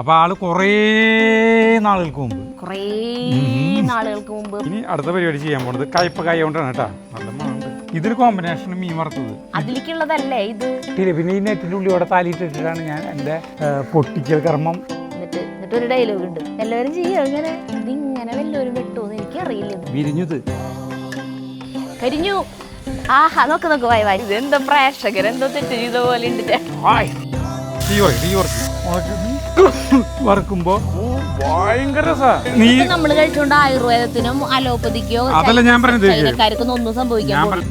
അപ്പോൾ ആള് കുറേ നാളുകൾക്ക് മുമ്പ് ഇനി അടുത്ത പരിപാടി ചെയ്യാൻ പോണത് കയ്പക്കായ കൊണ്ടാണ് കേട്ടോ. നല്ല മണമുണ്ട്. ഇതൊരു കോമ്പിനേഷൻ മീൻ വറുത്തത് അതിലേക്കുള്ളതല്ലേ ഇത്. പിന്നെ ഈ നെറ്റിൻ്റെ ഉള്ളിയോടെ താലിയിട്ടിട്ടാണ് ഞാൻ എൻ്റെ പൊട്ടിക്കൽ കർമ്മം. എന്നിട്ടൊരു ഡയലോഗ് ഉണ്ട്, എല്ലാവരും ചെയ്യും ഇങ്ങനെ ഇതിങ്ങനെ വല്ലവരും വെട്ടുമെന്ന് എനിക്കറിയില്ല. വിരിഞ്ഞത് കരിഞ്ഞു. ആഹാ നോക്ക് വായി വായി. ഇതെന്തോ പ്രേക്ഷകരെന്തോ തെറ്റ് ചെയ്ത പോലെ ഉണ്ട്. വറുക്കുമ്പോ ഭയങ്കര നമ്മള് കഴിച്ചോണ്ട് ആയുർവേദത്തിനും അലോപ്പതിക്കോ അതല്ല ഞാൻ പറഞ്ഞത്, ശരീരക്കാർക്കൊന്നും ഒന്നും സംഭവിക്കാൻ.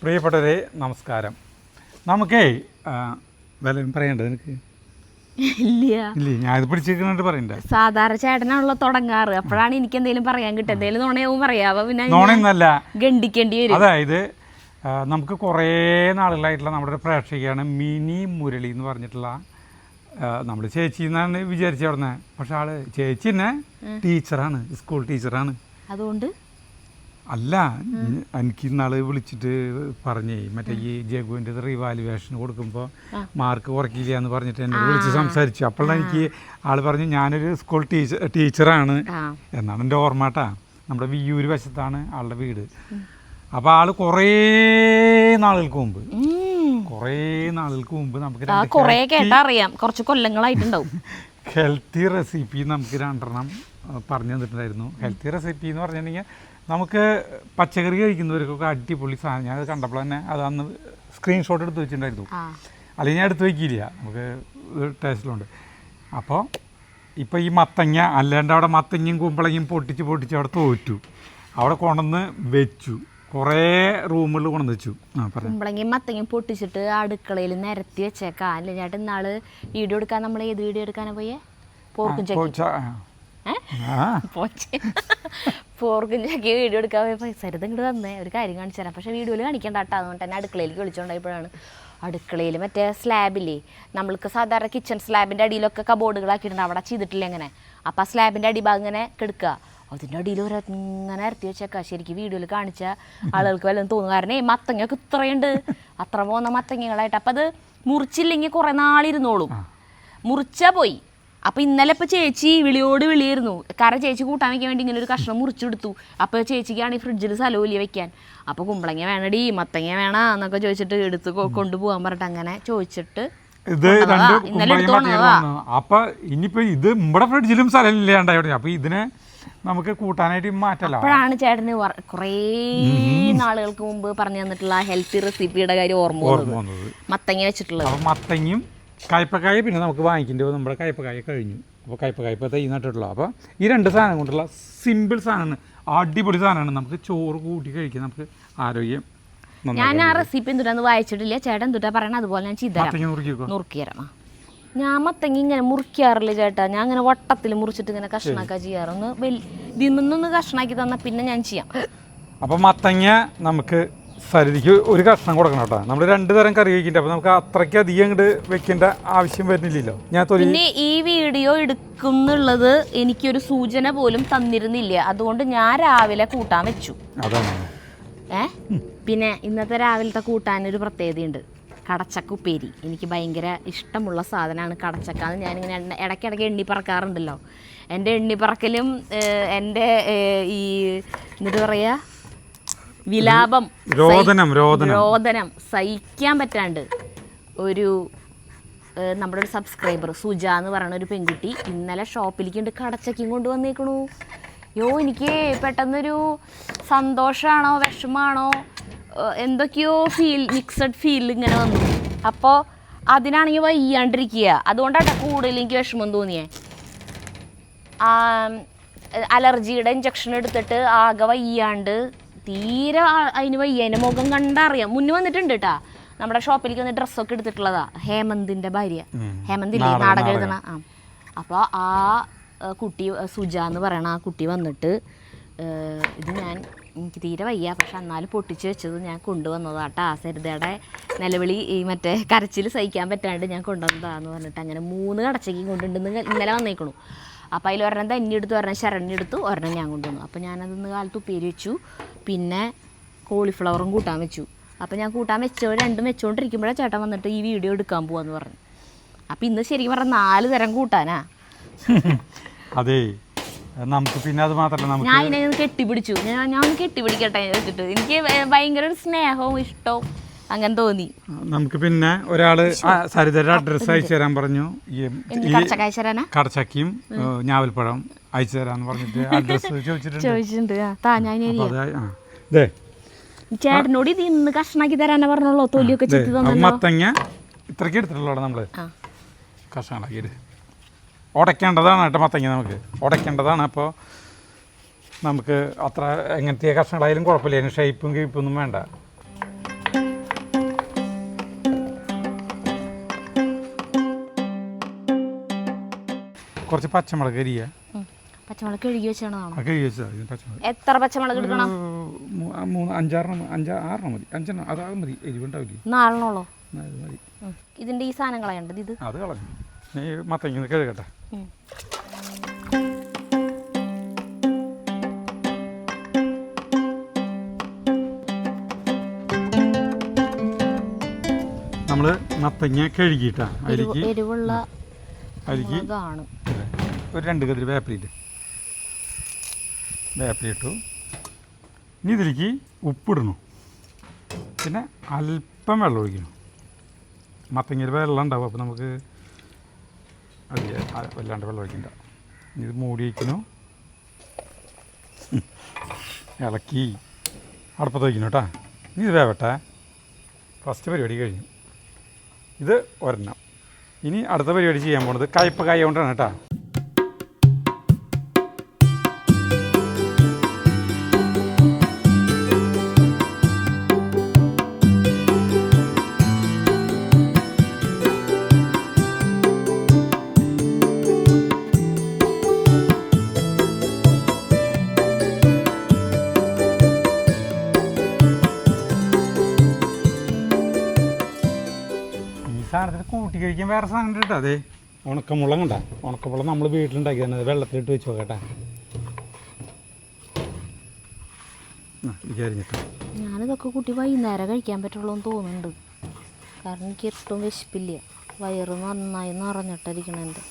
പ്രിയപ്പെട്ടവരെ നമസ്കാരം. നമുക്കേ വല്ലതും പറയണ്ടത് എനിക്ക് ഇല്ലേ? ഞാൻ ഇത് പിടിച്ചിരിക്കുന്നുണ്ട് പറയണ്ട. സാധാരണ ചേട്ടനാണല്ലോ തുടങ്ങാറ്, അപ്പോഴാണ് എനിക്ക് എന്തെങ്കിലും പറയാൻ കിട്ടുക. എന്തെങ്കിലും നുണയാവും പറയാവോ, പിന്നെ നുണയൊന്നല്ല ഗണ്ടിക്കേണ്ടി വരും. അതായത് നമുക്ക് കുറേ നാളുകളായിട്ടുള്ള നമ്മുടെ ഒരു പ്രേക്ഷകയാണ് മിനി മുരളി എന്ന് പറഞ്ഞിട്ടുള്ള, നമ്മൾ ചേച്ചി എന്നാണ് വിചാരിച്ചു അവിടെ. പക്ഷെ ആള് ചേച്ചി തന്നെ ടീച്ചറാണ്, സ്കൂൾ ടീച്ചറാണ്. അതുകൊണ്ട് അല്ല, എനിക്ക് ഇന്നാള് വിളിച്ചിട്ട് പറഞ്ഞേ മറ്റേ ഈ ജഗുവിൻ്റെ റിവാലുവേഷൻ കൊടുക്കുമ്പോൾ മാർക്ക് കുറയ്ക്കില്ല എന്ന് പറഞ്ഞിട്ട് എന്നെ വിളിച്ച് സംസാരിച്ചു. അപ്പോഴാണ് എനിക്ക് ആള് പറഞ്ഞു ഞാനൊരു സ്കൂൾ ടീച്ചറാണ് എന്നാണ് എൻ്റെ ഓർമ്മ കേട്ടാ. നമ്മുടെ വിയ്യൂര് വശത്താണ് ആളുടെ വീട്. അപ്പോൾ ആള് കുറേ നാളുകൾക്ക് മുമ്പ് നമുക്ക് കുറച്ച് കൊല്ലങ്ങളായിട്ടുണ്ടാവും ഹെൽത്തി റെസിപ്പി നമുക്ക് രണ്ടെണ്ണം പറഞ്ഞു തന്നിട്ടുണ്ടായിരുന്നു. ഹെൽത്തി റെസിപ്പി എന്ന് പറഞ്ഞിട്ടുണ്ടെങ്കിൽ നമുക്ക് പച്ചക്കറി കഴിക്കുന്നവർക്കൊക്കെ അടിപൊളി സാധനം. ഞാൻ അത് കണ്ടപ്പോൾ തന്നെ അത് അന്ന് സ്ക്രീൻഷോട്ട് എടുത്ത് വെച്ചിട്ടുണ്ടായിരുന്നു. അല്ലെങ്കിൽ ഞാൻ എടുത്ത് വയ്ക്കില്ല, നമുക്ക് ടേസ്റ്റിലുണ്ട്. അപ്പോൾ ഇപ്പോൾ ഈ മത്തങ്ങ അല്ലാണ്ട് അവിടെ മത്തങ്ങയും കുമ്പളങ്ങയും പൊട്ടിച്ച് അവിടെ തോറ്റു. അവിടെ കൊണ്ടുവന്ന് വെച്ചു, കുറേ റൂമുകളിൽ കൊണ്ടുവന്ന് വെച്ചു. കുമ്പളങ്ങയും മത്തങ്ങയും പൊട്ടിച്ചിട്ട് അടുക്കളയിൽ നിരത്തി വെച്ചേക്കാം. അല്ല ചേട്ടൻ ഇന്നാള് വീഡിയോ എടുക്കാൻ നമ്മൾ ഏത് വീഡിയോ എടുക്കാനാ പോയേ? പോർക്കും ചക്കി വീഡിയോ എടുക്കാൻ പോയപ്പോൾ സരിത ഇങ്ങോട്ട് തന്നേ ഒരു കാര്യം കാണിച്ചു തരാം. പക്ഷേ വീഡിയോയിൽ കാണിക്കേണ്ട കേട്ടോ. അതുകൊണ്ട് തന്നെ അടുക്കളയിലേക്ക് വിളിച്ചുകൊണ്ടായപ്പോഴാണ് അടുക്കളയിൽ മറ്റേ സ്ലാബില്ലേ, നമ്മൾക്ക് സാധാരണ കിച്ചൺ സ്ലാബിൻ്റെ അടിയിലൊക്കെ കബോർഡുകളാക്കിയിട്ടുണ്ട്, അവിടെ ചെയ്തിട്ടില്ല അങ്ങനെ. അപ്പോൾ ആ സ്ലാബിൻ്റെ അടിഭാഗം ഇങ്ങനെ കെടുക്കുക, അതിൻ്റെ അടിയിൽ ഇങ്ങനെ ഇറത്തി വെച്ചേക്കാം. ശരിക്കും വീഡിയോയിൽ കാണിച്ച ആളുകൾക്ക് വല്ലതും തോന്നും, കാരണം മത്തങ്ങയൊക്കെ ഇത്രയുണ്ട്, അത്ര പോകുന്ന മത്തങ്ങകളായിട്ട്. അപ്പം അത് മുറിച്ചില്ലെങ്കിൽ കുറേ നാളിരുന്നോളും, മുറിച്ചാൽ പോയി. അപ്പോൾ ഇന്നലെ ഇപ്പോൾ ചേച്ചി വിളിയായിരുന്നു, കാരണം ചേച്ചി കൂട്ടാൻ വയ്ക്കാൻ വേണ്ടി ഇങ്ങനെ ഒരു കഷ്ണം മുറിച്ചെടുത്തു. അപ്പോൾ ചേച്ചിക്കാണ് ഈ ഫ്രിഡ്ജിൽ സ്ഥലമില്ല വെക്കാൻ. അപ്പോൾ കുമ്പളങ്ങ വേണടി മത്തങ്ങ വേണ എന്നൊക്കെ ചോദിച്ചിട്ട് എടുത്ത് കൊണ്ടുപോകാൻ പറഞ്ഞിട്ട് അങ്ങനെ ചോദിച്ചിട്ട് ഇന്നലെ എടുത്തോണതാ. അപ്പൊ ഇനിയിപ്പോ ഇത് നമ്മുടെ ഫ്രിഡ്ജിലും സ്ഥലം ഇല്ലാണ്ടായി. അപ്പൊ ഇതിനെ നമുക്ക് കൂട്ടാനായിട്ട് മാറ്റല്ല. അപ്പോഴാണ് ചേട്ടന് കുറേ നാളുകൾക്ക് മുമ്പ് പറഞ്ഞു തന്നിട്ടുള്ള ഹെൽത്തി റെസിപ്പിയുടെ കാര്യം ഓർമ്മ വന്നത്, മത്തങ്ങ വെച്ചിട്ടുള്ളത്. അപ്പൊ മത്തങ്ങയും കയ്പക്കായ പിന്നെ നമുക്ക് വാങ്ങിക്കേണ്ടി വരും. നമ്മുടെ കയ്പക്കായ കഴിഞ്ഞു. അപ്പോൾ കയ്പക്കായ ഇപ്പോൾ തൈ നട്ടിട്ടുള്ളൂ. അപ്പോൾ ഈ രണ്ട് സാധനം കൊണ്ടുള്ള സിമ്പിൾ സാധനമാണ്, അടിപൊളി സാധനമാണ്. നമുക്ക് ചോറ് കൂട്ടി കഴിക്കാം, നമുക്ക് ആരോഗ്യം. ഞാൻ ആ റെസിപ്പി എന്തുട്ടാന്ന് വായിച്ചിട്ടില്ല, ചേട്ടൻ എന്തുട്ടാ പറയണം അതുപോലെ ഞാൻ ചെയ്തുതരാം, നുറുക്കിത്തരാം. ഞാൻ മത്തങ്ങ ഇങ്ങനെ മുറിക്കാറില്ല ചേട്ടാ, ഞാൻ ഇങ്ങനെ വട്ടത്തിൽ മുറിച്ചിട്ട് ഇങ്ങനെ കഷ്ണാക്കാൻ ചെയ്യാറ്. ഇതിന്നൊന്ന് കഷ്ണാക്കി തന്നാൽ പിന്നെ ഞാൻ ചെയ്യാം. അപ്പം മത്തങ്ങ നമുക്ക് സരിതിക്ക് ഒരു കഷ്ണം കൊടുക്കണം കേട്ടോ. നമ്മൾ 2 തരം കറി വയ്ക്കുന്നുണ്ട്, അപ്പോൾ നമുക്ക് അത്രയ്ക്ക് അധികം അങ്ങോട്ട് വെക്കേണ്ട ആവശ്യം വരുന്നില്ലല്ലോ. പിന്നെ ഈ വീഡിയോ എടുക്കുന്നുള്ളത് എനിക്കൊരു സൂചന പോലും തന്നിരുന്നില്ല, അതുകൊണ്ട് ഞാൻ രാവിലെ കൂട്ടാൻ വെച്ചു. അതാണ് പിന്നെ ഇന്നത്തെ രാവിലത്തെ കൂട്ടാനൊരു പ്രത്യേകതയുണ്ട്, കടച്ചക്ക ഉപ്പേരി. എനിക്ക് ഭയങ്കര ഇഷ്ടമുള്ള സാധനമാണ് കടച്ചക്ക. അത് ഞാനിങ്ങനെ ഇടയ്ക്കിടയ്ക്ക് എണ്ണി പറക്കാറുണ്ടല്ലോ. എൻ്റെ എണ്ണിപ്പറക്കലും എൻ്റെ ഈ എന്നിട്ട് പറയുക വിലാപം രോദനം സഹിക്കാൻ പറ്റാണ്ട് ഒരു നമ്മുടെ ഒരു സബ്സ്ക്രൈബർ സുജ എന്ന് പറയുന്ന ഒരു പെൺകുട്ടി ഇന്നലെ ഷോപ്പിലേക്ക് കടച്ചക്കയും കൊണ്ടുവന്നേക്കണു. എനിക്ക് പെട്ടെന്നൊരു സന്തോഷമാണോ വിഷമാണോ എന്തൊക്കെയോ മിക്സഡ് ഫീൽ ഇങ്ങനെ വന്നു. അപ്പോൾ അതിനാണെങ്കിൽ വയ്യാണ്ടിരിക്കുക, അതുകൊണ്ടാണ് കൂടുതൽ എനിക്ക് വിഷമം തോന്നിയേ. അലർജിയുടെ ഇഞ്ചക്ഷൻ എടുത്തിട്ട് ആകെ വയ്യാണ്ട് തീരെ അതിന് വയ്യ. അതിൻ്റെ മുഖം കണ്ടറിയാം. മുന്നേ വന്നിട്ടുണ്ട് കേട്ടാ, നമ്മുടെ ഷോപ്പിലേക്ക് വന്ന് ഡ്രസ്സൊക്കെ എടുത്തിട്ടുള്ളതാ, ഹേമന്തിൻ്റെ ഭാര്യ. ഹേമന്തില്ലേ നാടകം എഴുതണ. അപ്പോൾ ആ കുട്ടി സുജ എന്ന് പറയണ ആ കുട്ടി വന്നിട്ട് ഇത് എനിക്ക് തീരെ വയ്യ, പക്ഷെ എന്നാലും പൊട്ടിച്ച് വെച്ചത് ഞാൻ കൊണ്ടുവന്നതാട്ടാ. സരിതയുടെ നിലവിളി ഈ മറ്റേ കരച്ചിൽ സഹിക്കാൻ പറ്റാണ്ട് ഞാൻ കൊണ്ടുവന്നതാന്ന് പറഞ്ഞിട്ട് അങ്ങനെ 3 കടച്ചക്കയും കൊണ്ടുണ്ടെന്ന് ഇന്നലെ വന്നേക്കണു. അപ്പോൾ അതിൽ ഒരെണ്ണം തന്നെ എടുത്തു, ഒരെണ്ണം ശരണ്യെടുത്തു, ഒരെണ്ണം ഞാൻ കൊണ്ടുവന്നു. അപ്പോൾ ഞാനതൊന്ന് കാലത്ത് ഉപ്പേരി വെച്ചു, പിന്നെ കോളിഫ്ലവറും കൂട്ടാൻ വെച്ചു. അപ്പോൾ ഞാൻ കൂട്ടാൻ രണ്ടും വെച്ചുകൊണ്ടിരിക്കുമ്പോഴാണ് ചേട്ടൻ വന്നിട്ട് ഈ വീഡിയോ എടുക്കാൻ പോവാന്ന് പറഞ്ഞു. അപ്പോൾ ഇന്ന് ശരിക്കും പറഞ്ഞാൽ 4 തരം കൂട്ടാനാ. അതെ, നമുക്ക് പിന്നെ അത് മാത്രമല്ല, നമുക്ക് ഞാൻ ഇതിനെ കെട്ടിപ്പിടിച്ചു. ഞാൻ കെട്ടിപ്പിടിക്കട്ടെ വെച്ചിട്ട് എനിക്ക് ഭയങ്കര ഒരു സ്നേഹവും ഇഷ്ടവും അങ്ങനെ തോന്നി. നമുക്ക് പിന്നെ ഒരാള് സരിതയുടെ അഡ്രസ്സ് അയച്ചു തരാൻ പറഞ്ഞു. ഈ കടച്ചക്കയും ഞാവൽപ്പഴം അയച്ചു തരാന്ന് പറഞ്ഞിട്ട് അഡ്രസ്സ് ചോദിച്ചിട്ടുണ്ട്. ചേട്ടനോട് ഇത് ഇന്ന് കഷ്ണാക്കി തരാനാ പറഞ്ഞോളൂ. തൊലിയൊക്കെ ചെത്തി തന്നെ മത്തങ്ങ ഇത്രയ്ക്ക് എടുത്തിട്ടുള്ളൂ നമ്മള് കഷ്ണങ്ങളാക്കിയത്. ഉടയ്ക്കേണ്ടതാണ് കേട്ടോ മത്തങ്ങ, നമുക്ക് ഉടയ്ക്കേണ്ടതാണ്. അപ്പോൾ നമുക്ക് അത്ര എങ്ങനത്തെ കഷ്ണങ്ങളായാലും കുഴപ്പമില്ല, അതിന് ഷേപ്പും കീപ്പൊന്നും വേണ്ട. കുറച്ച് പച്ചമുളക് അരിയ. പച്ചമുളക് കഴുകി വെച്ചാണോ? കഴുകി വെച്ചതാണ് പച്ചമുളക്. എത്ര പച്ചമുളക് എടുക്കണം? 5-6 മതി. 5 അതാകും മതി, എരിവുണ്ടാവില്ല. 4 മതി. ഇതിന്റെ ഈ സാധനം കളയണ്ടത്? ഇത് അത് കളഞ്ഞു. നീ മത്തങ്ങ കഴുകട്ടെ. നമ്മൾ മത്തങ്ങ കഴുകിയിട്ടാ അരിക്ക് ഒരു 2 കതിരി വേപ്പിലിട്ട് വേപ്പിലിട്ടു. ഇനി ഇതിലേക്ക് ഉപ്പിടണം, പിന്നെ അല്പം വെള്ളം ഒഴിക്കണം. മത്തങ്ങയിൽ വെള്ളം ഉണ്ടാവും, അപ്പോൾ നമുക്ക് വല്ലാണ്ട് വെള്ളം ഒഴിക്കണ്ട. ഇത് മൂടി വയ്ക്കുന്നു, ഇളക്കി അടുപ്പത്ത് വയ്ക്കുന്നു കേട്ടോ. ഇനി ഇത് വേവട്ടെ. ഫസ്റ്റ് പരിപാടി കഴിഞ്ഞു. ഇത് ഒരെണ്ണം. ഇനി അടുത്ത പരിപാടി ചെയ്യാൻ പോണത് കയ്പക്കായ കൊണ്ടാണ് കേട്ടോ. സാധനത്തിന് കൂട്ടി കഴിക്കാൻ വേറെ സാധനം കേട്ടോ. അതെ, ഉണക്കമുളക് കണ്ട. ഉണക്കമുളക് നമ്മൾ വീട്ടിലുണ്ടാക്കി തന്നെ, വെള്ളത്തിലിട്ട് വെച്ച് നോക്കട്ടെ. വിചാരിച്ചിട്ട് ഞാനിതൊക്കെ കൂട്ടി വൈകുന്നേരം കഴിക്കാൻ പറ്റുള്ളൂ എന്ന് തോന്നുന്നുണ്ട്. കാരണം എനിക്ക് ഒട്ടും വിശപ്പില്ല, വയറ് നന്നായി നിറഞ്ഞിട്ടിരിക്കണം. എൻ്റെ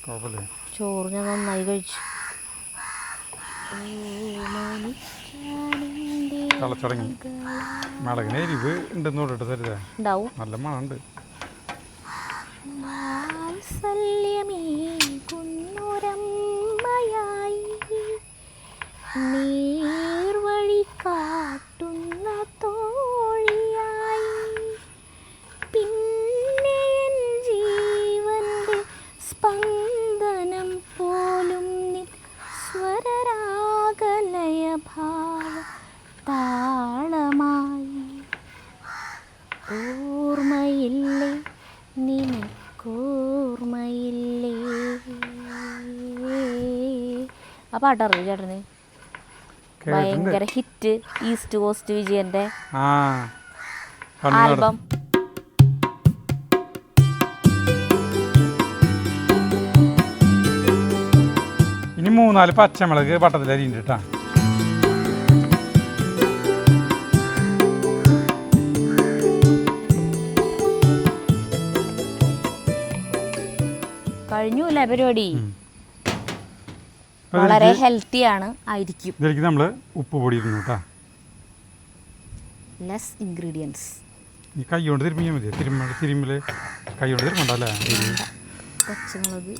കുഴപ്പമില്ല, ചോറ് ഞാൻ നന്നായി കഴിച്ചു. തിളച്ചിറങ്ങി. മുളകിന് എരിവ് ഉണ്ടെന്ന് തോന്നിട്ട് തരുതേ, നല്ല മണം ഉണ്ട്. നീർവഴി കാട്ടുന്ന തോഴിയായി, പിന്നെ എൻ ജീവന്റെ സ്പന്ദനം പോലും സ്വരരാഗലയ ഭാവ താളമായി. ഓർമ്മയില്ലേ നിനക്കോർമ്മയില്ലേ? ആ പാട്ടറിയോ ചേട്ടന്? ഭയങ്കര ഹിറ്റ്, ഈസ്റ്റ് കോസ്റ്റ് വിജയന്റെ ആൽബം. ഇനി 3-4 പച്ചമുളക് വട്ടത്തിലരിയുണ്ട് കേട്ടോ. കഴിഞ്ഞൂല്ലേ പരിപാടി? വളരെ ഹെൽത്തിയാണ് ആയിരിക്കും. ഇതിലേക്ക് നമ്മൾ ഉപ്പ് പൊടി ഇടുന്നു കേട്ടോ. Less ingredients. ഈ കൈ കൊണ്ട് തിരുമ്മിയാൽ മതി. തിരുമ്മിൽ കൈ കൊണ്ട് തിരുമ്പണ്ടല്ലേ. പച്ചമുളക്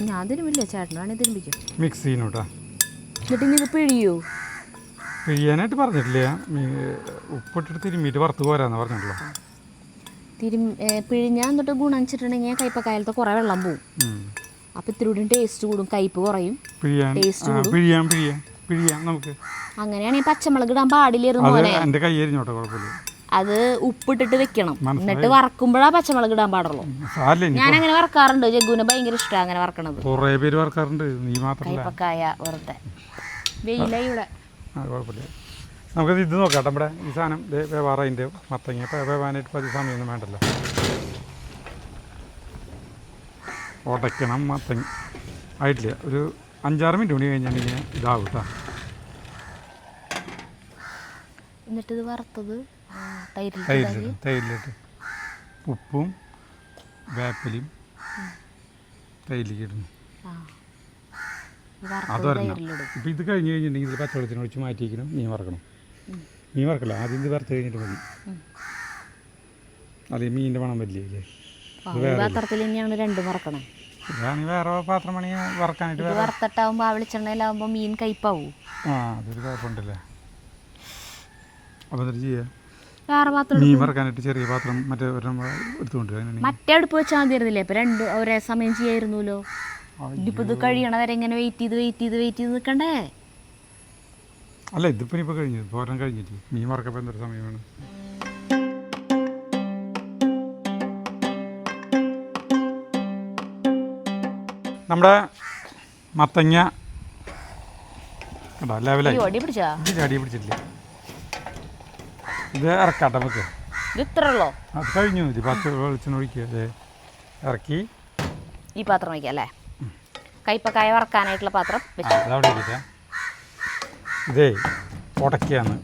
ഞാൻ തിരുമ്മില്ല, ചേട്ടനാണെങ്കിൽ തിരുമ്പിക്കും. മിക്സ് ചെയ്യുന്നു കേട്ടോ. എന്നിട്ട് ഇത് പിഴിയോ? പിഴിയാനായിട്ട് പറഞ്ഞിട്ടില്ല, ഉപ്പിട്ടിട്ട് തിരുമ്മിയിട്ട് വറുത്ത് പോരാന്ന് പറഞ്ഞിട്ടുള്ളൂ. പിഴിഞ്ഞാൽ എന്നിട്ട് ഗുണം വെച്ചിട്ടുണ്ടെങ്കിൽ കയ്പക്കായലത്തെ കുറേ വെള്ളം പോവും. അപ്പം ഇത്തിരി കൂടി ടേസ്റ്റ് കൂടും, കയ്പ് കുറയും, ടേസ്റ്റ് കൂടും. നമുക്ക് അങ്ങനെയാണെങ്കിൽ പച്ചമുളക് ഇടാൻ പാടില്ലായിരുന്നു പോലെ. എൻ്റെ കൈ എരിഞ്ഞോട്ടെ, കുഴപ്പമില്ല. അത് ഉപ്പിട്ടിട്ട് വെക്കണം, എന്നിട്ട് വറക്കുമ്പോഴാ പച്ചമുളക് ഇടാൻ പാടുള്ളൂ. ഞാൻ അങ്ങനെ വറക്കാറുണ്ട്, ജഗ്ഗുവിന് ഭയങ്കര ഇഷ്ടമാണ് അങ്ങനെ വറക്കണത്. കുറേ പേര് വറക്കാറുണ്ട്, നീ മാത്രമല്ല. കയ്പക്കായ വെറുതെ വെയിലൂടെ കുഴപ്പമില്ല. നമുക്കത് ഇത് നോക്കാം. നമ്മുടെ ഈ സാധനം വേവാറതിൻ്റെ മത്തങ്ങ വേവാനായിട്ട് പതി സമയമൊന്നും വേണ്ടല്ലോ. ഉടയ്ക്കണം. മത്തങ്ങ ആയിട്ടില്ല, ഒരു 5-6 മിനിറ്റ് കൂടി കഴിഞ്ഞാൽ ഇങ്ങനെ ഇതാവും കേട്ടോ. എന്നിട്ട് ഇത് വറുത്തത് തൈരിലിട്ട് ഉപ്പും വേപ്പിലും തൈരിലേക്ക് ഇടുന്നു. അതൊരെണ്ണം. ഇപ്പം ഇത് കഴിഞ്ഞ് കഴിഞ്ഞിട്ടുണ്ടെങ്കിൽ ഇത് പച്ചവെള്ളത്തിന് ഒഴിച്ച് മാറ്റിയിരിക്കണം. മീൻ വറക്കണം. മീൻ വറക്കല്ല, ആദ്യം ഇത് വറുത്ത് കഴിഞ്ഞിട്ട് മതി. അതെ, മീനിൻ്റെ മണം വരില്ലേ? പാത്രത്തിൽ തന്നെയാണ് രണ്ടും വറക്കണം. ഇതാണ് വേറെ പാത്രം വേണമെങ്കിൽ വറക്കാനായിട്ട്. വറുത്തിട്ടാവുമ്പോൾ ആ വെളിച്ചെണ്ണയിലാവുമ്പോൾ മീൻ കയ്പാവും. അതൊരു കുഴപ്പമുണ്ടല്ലേ. അപ്പോൾ എന്നിട്ട് ചെയ്യാം, വേറെ പാത്രം മീൻ വറക്കാനായിട്ട് ചെറിയ പാത്രം മറ്റേ എടുത്തുകൊണ്ട് മറ്റേ അടുപ്പ് വെച്ചാൽ മതിയായിരുന്നില്ലേ? ഇപ്പം രണ്ട് ഒരേ സമയം ചെയ്യായിരുന്നല്ലോ. ഇതിപ്പോൾ ഇത് കഴിയണ വരെ ഇങ്ങനെ വെയിറ്റ് ചെയ്ത് നിൽക്കണ്ടേ? അല്ല, ഇതിപ്പോൾ ഇനിയിപ്പോൾ കഴിഞ്ഞു, പോരാൻ കഴിഞ്ഞിട്ട് മീൻ വറക്കപ്പോൾ എന്തൊരു സമയമാണ്. നമ്മുടെ മത്തങ്ങ കേട്ടോ ലെവലായി. അടി പിടിച്ചിട്ടില്ല. ഇത് ഇറക്കാട്ടെ നമുക്ക്. ഇത്രയുള്ളോ? അത് കഴിഞ്ഞു. ഇത് പത്ത് വെളിച്ചെണ്ണ ഒഴിക്കുക. അതെ, ഇറക്കി ഈ പാത്രം വയ്ക്കാം അല്ലേ? കയ്പക്കായ വറക്കാനായിട്ടുള്ള പാത്രം അതവിടെ ഇരിക്കാം. ഇതേ ഉടക്കാന്ന്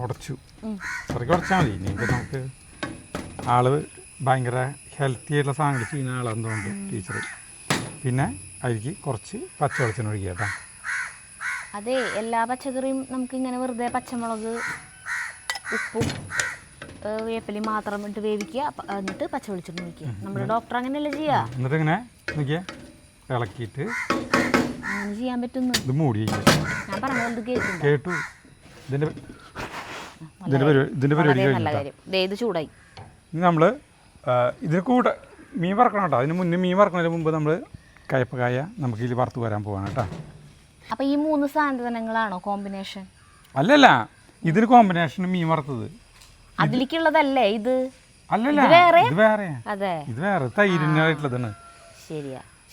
ഉടച്ചു. ഇറക്കി ഉടച്ചാൽ മതി. ഇനിയിപ്പോൾ നമുക്ക് ആള് ഭയങ്കര ഹെൽത്തി ആയിട്ടുള്ള സാധനങ്ങൾ ചെയ്യുന്ന ആളെന്തുകൊണ്ട് ടീച്ചർ. പിന്നെ അതിലേക്ക് കുറച്ച് പച്ച വെളിച്ചെണ്ണ ഒഴിക്കുക കേട്ടോ. അതെ, എല്ലാ പച്ചക്കറിയും നമുക്കിങ്ങനെ വെറുതെ പച്ചമുളക് ഉപ്പും വേപ്പിലി മാത്രം ഇട്ട് വേവിക്കുക, എന്നിട്ട് പച്ച വെളിച്ചെണ്ണ ഒഴിക്കുക. നമ്മുടെ ഡോക്ടർ അങ്ങനെയല്ലേ ചെയ്യുക. എന്നിട്ട് ഇങ്ങനെ നോക്കിയാൽ ഇളക്കിയിട്ട് അങ്ങനെ ചെയ്യാൻ പറ്റുന്നു. ഇത് മൂടി ഞാൻ പറഞ്ഞത് കേട്ടു. ഇതിൻ്റെ പരിപാടി നല്ല കാര്യം. ഇത് ചൂടായി. ഇനി നമ്മൾ ഇതിന് കൂടെ മീൻ വറക്കണം കേട്ടോ. അതിന് മുന്നേ മീൻ വറക്കുന്നതിന് മുമ്പ് നമ്മൾ കയ്പക്കായ നമുക്ക് ഇതിൽ വറുത്ത് വരാൻ പോവാണ് കേട്ടോ. അപ്പോൾ ഈ 3 സാധനങ്ങളാണോ കോമ്പിനേഷൻ? അല്ലല്ല, ഇതിന് കോമ്പിനേഷൻ മീൻ വറുത്തത് അതിലേക്കുള്ളതല്ലേ ഇത്? അല്ലല്ല, ഇത് വേറെ. അതെ, ഇത് വേറെ തൈരിനായിട്ടുള്ളതാണ്.